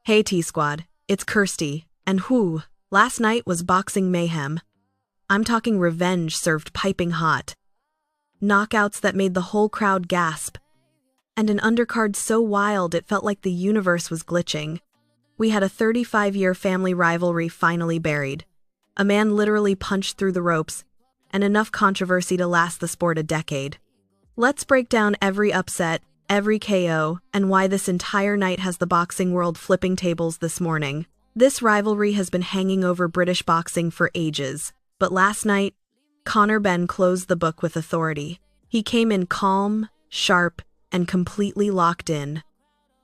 Hey T-Squad, it's Kirsty, and whoo, last night was boxing mayhem. I'm talking revenge served piping hot. Knockouts that made the whole crowd gasp. And an undercard so wild it felt like the universe was glitching. We had a 35-year family rivalry finally buried. A man literally punched through the ropes, and enough controversy to last the sport a decade. Let's break down every upset, every KO, and why this entire night has the boxing world flipping tables this morning. This rivalry has been hanging over British boxing for ages, but last night, Conor Benn closed the book with authority. He came in calm, sharp, and completely locked in.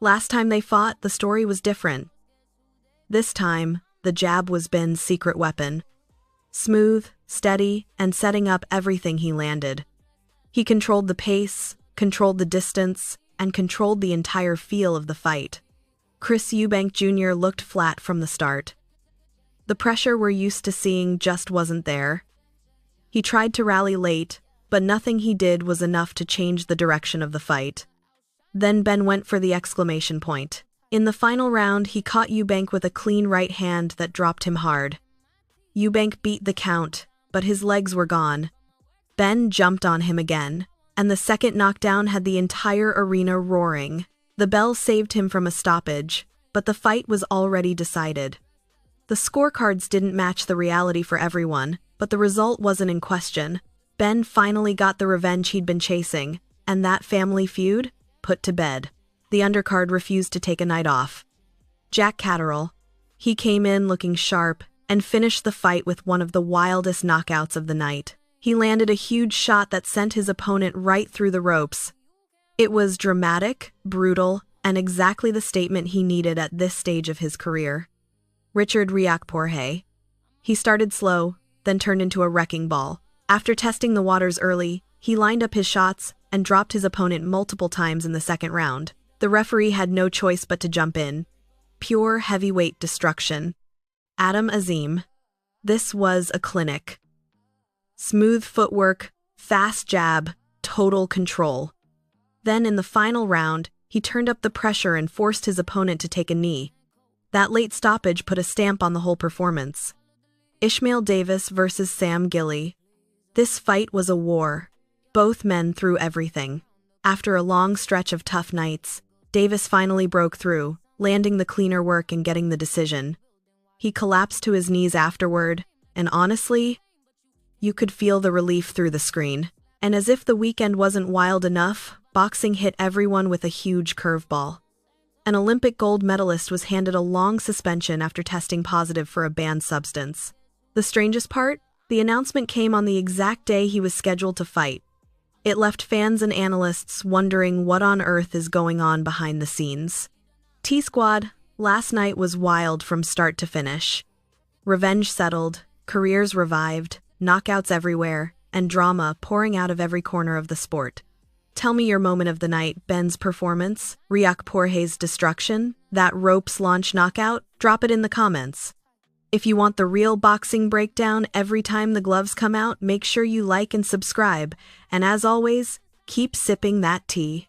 Last time they fought, the story was different. This time, the jab was Ben's secret weapon. Smooth, steady, and setting up everything he landed. He controlled the pace, controlled the distance, and controlled the entire feel of the fight. Eubank Jr. looked flat from the start. The pressure we're used to seeing just wasn't there. He tried to rally late, but nothing he did was enough to change the direction of the fight. Then Ben went for the exclamation point. In the final round, he caught Eubank with a clean right hand that dropped him hard. Eubank beat the count, but his legs were gone. Ben jumped on him again, and the second knockdown had the entire arena roaring. The bell saved him from a stoppage, but the fight was already decided. The scorecards didn't match the reality for everyone, but the result wasn't in question. Ben finally got the revenge he'd been chasing, and that family feud put to bed. The undercard refused to take a night off. Jack Catterall. He came in looking sharp and finished the fight with one of the wildest knockouts of the night. He landed a huge shot that sent his opponent right through the ropes. It was dramatic, brutal, and exactly the statement he needed at this stage of his career. Richard Riakporhe. He started slow, then turned into a wrecking ball. After testing the waters early, he lined up his shots and dropped his opponent multiple times in the second round. The referee had no choice but to jump in. Pure heavyweight destruction. Adam Azim. This was a clinic. Smooth footwork, fast jab, total control. Then in the final round, he turned up the pressure and forced his opponent to take a knee. That late stoppage put a stamp on the whole performance. Ishmael Davis versus Sam Gilly. This fight was a war. Both men threw everything. After a long stretch of tough nights, Davis finally broke through, landing the cleaner work and getting the decision. He collapsed to his knees afterward, and honestly, you could feel the relief through the screen. And as if the weekend wasn't wild enough, boxing hit everyone with a huge curveball. An Olympic gold medalist was handed a long suspension after testing positive for a banned substance. The strangest part? The announcement came on the exact day he was scheduled to fight. It left fans and analysts wondering what on earth is going on behind the scenes. T-Squad, last night was wild from start to finish. Revenge settled, careers revived, knockouts everywhere, and drama pouring out of every corner of the sport. Tell me your moment of the night, Ben's performance, Riakporhe's destruction, that ropes launch knockout, drop it in the comments. If you want the real boxing breakdown every time the gloves come out, make sure you like and subscribe, and as always, keep sipping that tea.